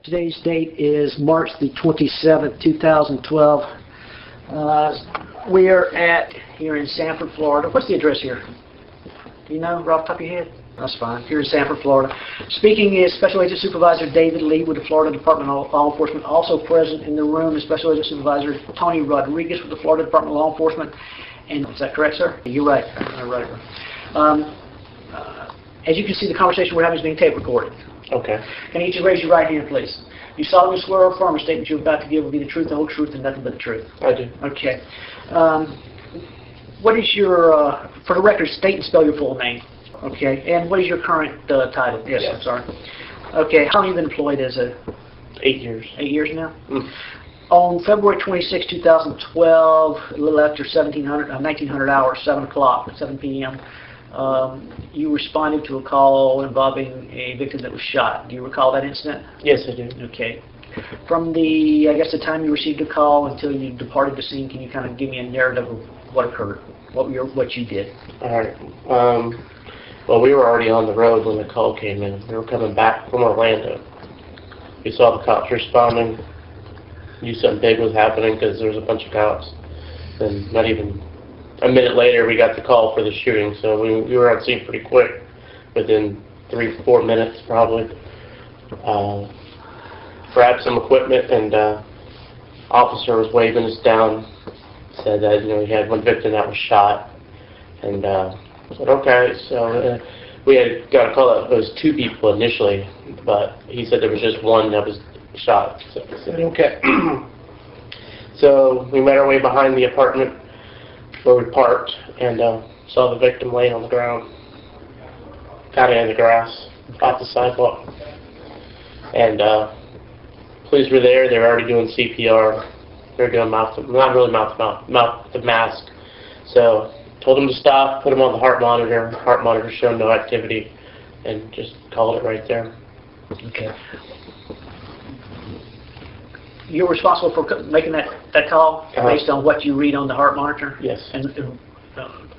Today's date is March the 27th, 2012. We are here in Sanford, Florida. What's the address here? Do you know, right off the top of your head? That's fine. Here in Sanford, Florida. Speaking is Special Agent Supervisor David Lee with the Florida Department of Law Enforcement. Also present in the room is Special Agent Supervisor Tony Rodriguez with the Florida Department of Law Enforcement. And is that correct, sir? You're right. As you can see, the conversation we're having is being tape recorded. Okay. Can you just raise your right hand, please? You solemnly swear or affirm a statement you're about to give will be the truth, the whole truth, and nothing but the truth? I do. Okay. What is your, for the record, state and spell your full name. Okay. And what is your current title? Yes, I'm sorry. Okay. How long have you been employed as a... 8 years. 8 years now? Mm. On February 26, 2012, a little after 1900 hours, 7 p.m., you responded to a call involving a victim that was shot. Do you recall that incident? Yes, I do. Okay. From the, I guess, the time you received a call until you departed the scene, can you kind of give me a narrative of what occurred, what you did? All right. Well, we were already on the road when the call came in. We were coming back from Orlando. We saw the cops responding. Knew something big was happening because there was a bunch of cops. And not even a minute later, we got the call for the shooting. So we were on scene pretty quick, within 3-4 minutes probably. Grabbed some equipment, and officer was waving us down. Said that he had one victim that was shot, and I said okay. So we had got a call that it was 2 people initially, but he said there was just one that was shot. So I said okay. So we made our way behind the apartment where we parked, and saw the victim laying on the ground, kind of in the grass, off the sidewalk. And police were there. They were already doing CPR. They were doing not really mouth to mouth, the mask. So told them to stop, put him on the heart monitor. Heart monitor showed no activity, and just called it right there. Okay. You're responsible for making that call based on what you read on the heart monitor? Yes. And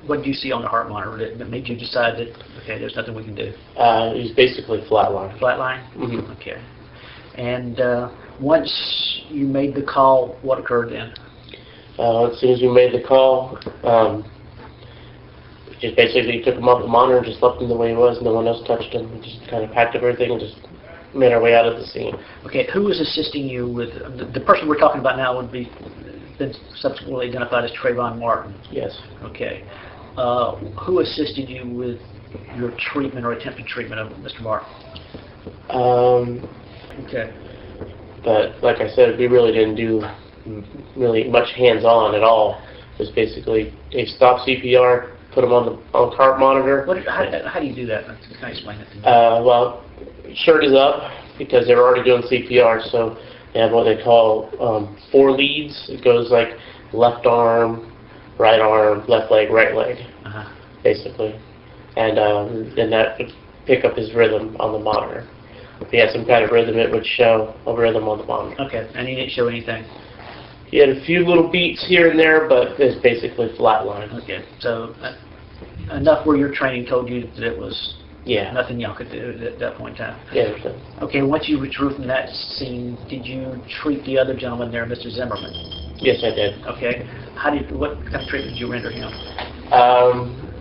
what did you see on the heart monitor that made you decide that, okay, there's nothing we can do? It was basically flatline. Flatline? Mm-hmm. Okay. And once you made the call, what occurred then? As soon as we made the call, just basically took him off the monitor and just left him the way he was. No one else touched him. We just kind of packed up everything and just made our way out of the scene. Okay, who was assisting you with, the person we're talking about now would be been subsequently identified as Trayvon Martin? Yes. Okay. Who assisted you with your treatment or attempted treatment of Mr. Martin? Okay. But like I said, we really didn't do really much hands-on at all. It was basically they stopped CPR, put him on the heart monitor. How do you do that? Can you explain it to me? Well, shirt is up because they were already doing CPR, so they have what they call 4 leads. It goes like left arm, right arm, left leg, right leg, basically. And then that would pick up his rhythm on the monitor. If he had some kind of rhythm, it would show a rhythm on the monitor. Okay, and he didn't show anything? He had a few little beats here and there, but it's basically flatline. Okay, so enough where your training told you that it was nothing y'all could do at that point in time? Yeah. Okay, once you withdrew from that scene, did you treat the other gentleman there, Mr. Zimmerman? Yes, I did. Okay, what kind of treatment did you render him?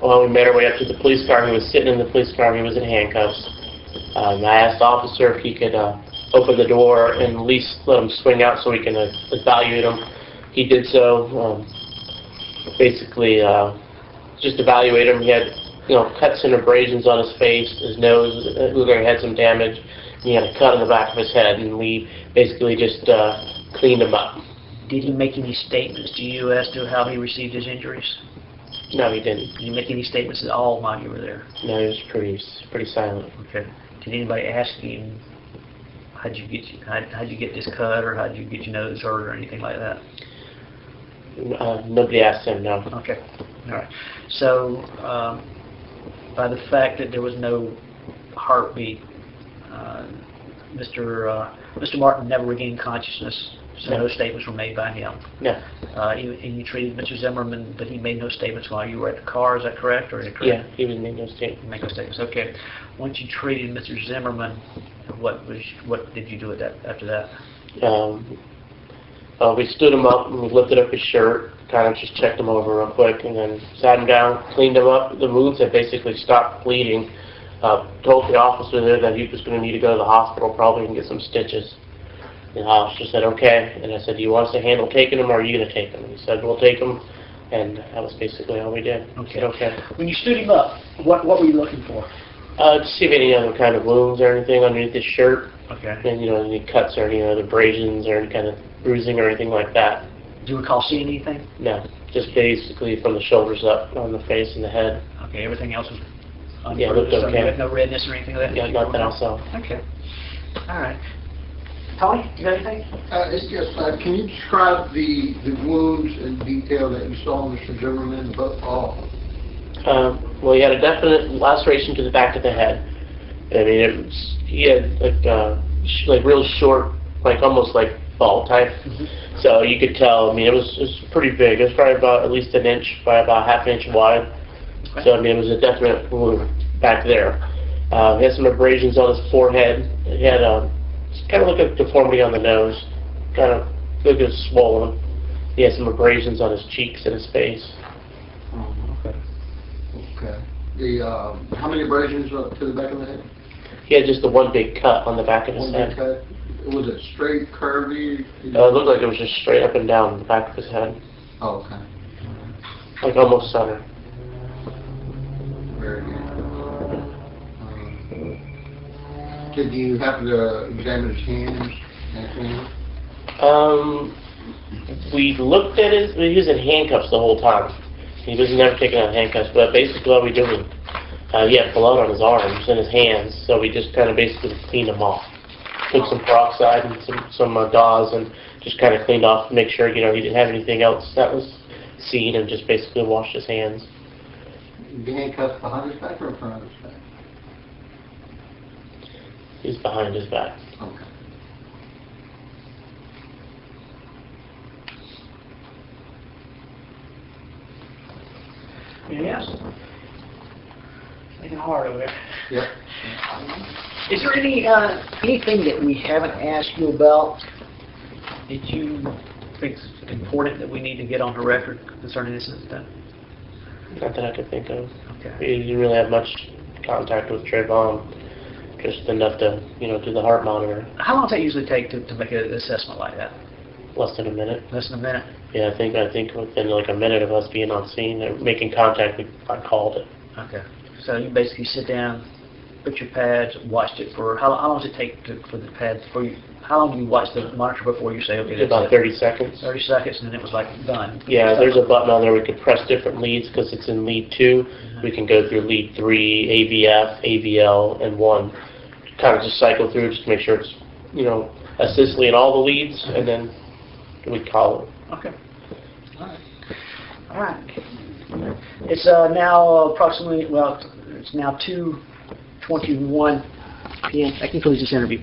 Well, we made our way up to the police car. He was sitting in the police car. He was in handcuffs. I asked the officer if he could open the door and at least let him swing out so we can evaluate him. He did so. Basically, just evaluate him. He had, cuts and abrasions on his face, his nose looked like he had some damage. He had a cut in the back of his head, and we basically just cleaned him up. Did he make any statements to you as to how he received his injuries? No, he didn't. Did he make any statements at all while you were there? No, he was pretty silent. Okay. Did anybody ask him how'd you get this cut, or how'd you get your nose hurt, or anything like that? Nobody asked him. No. Okay. All right. So, by the fact that there was no heartbeat, Mr. Martin never regained consciousness, so no statements were made by him. No. And you treated Mr. Zimmerman, but he made no statements while you were at the car. Is that correct, or incorrect? Yeah, he was made no statement. Make no statements. Okay. Once you treated Mr. Zimmerman, what did you do with that after that? We stood him up and we lifted up his shirt, kind of just checked him over real quick, and then sat him down, cleaned him up. The wounds had basically stopped bleeding. Told the officer there that he was going to need to go to the hospital probably and get some stitches. And the officer said, okay. And I said, do you want us to handle taking him, or are you going to take him? And he said, we'll take him. And that was basically all we did. Okay. Said, okay. When you stood him up, what were you looking for? To see if any other kind of wounds or anything underneath his shirt. Okay. And, any cuts or any other abrasions or any kind of bruising or anything like that. Do you recall seeing anything? No. Just basically from the shoulders up on the face and the head. Okay. Everything else was unbruised? Yeah, it looked okay. No redness or anything like that? Yeah, nothing else. Okay. All right. Tony, you got anything? It's just, can you describe the wounds in detail that you saw Mr. Zimmerman, Well, he had a definite laceration to the back of the head. I mean, he had like real short, like almost like ball type. Mm-hmm. So you could tell. I mean, it was pretty big. It was probably about at least an inch by about half an inch wide. Okay. So I mean, it was a definite wound back there. He had some abrasions on his forehead. He had kind of like a deformity on the nose, kind of looked as swollen. He had some abrasions on his cheeks and his face. Okay. How many abrasions to the back of the head? He had just the one big cut on the back of his head. One big cut? Was it straight, curvy? It looked like it was just straight up and down the back of his head. Oh, okay. Like almost center. Very good. Did you happen to examine his hands? We looked at he was in handcuffs the whole time. He was never taken out of handcuffs, but basically all we did was, he had blood on his arms and his hands, so we just kind of basically cleaned them off. Took some peroxide and some gauze and just kind of cleaned off to make sure, he didn't have anything else that was seen, and just basically washed his hands. The handcuffs behind his back or in front of his back? He's behind his back. Okay. Yes. Making it hard over there. Yep. Is there anything that we haven't asked you about that you think is important that we need to get on the record concerning this incident? Not that I could think of. Okay. We didn't really have much contact with Trayvon. Just enough to, do the heart monitor. How long does that usually take to make an assessment like that? Less than a minute. Less than a minute? Yeah, I think within like a minute of us being on scene or making contact, I called it. Okay. So you basically sit down, put your pads, watched it for, how long does it take for the pads, how long do you watch the monitor before you say, okay, that's about it? 30 seconds. 30 seconds, and then it was like done. Yeah, there's a button on there we could press different leads because it's in lead 2. Mm-hmm. We can go through lead 3, AVF, AVL, and 1. Kind of just cycle through just to make sure it's, assistly in all the leads, and then we call it. Okay. All right. It's now approximately, it's now 2:21 p.m. That concludes this interview.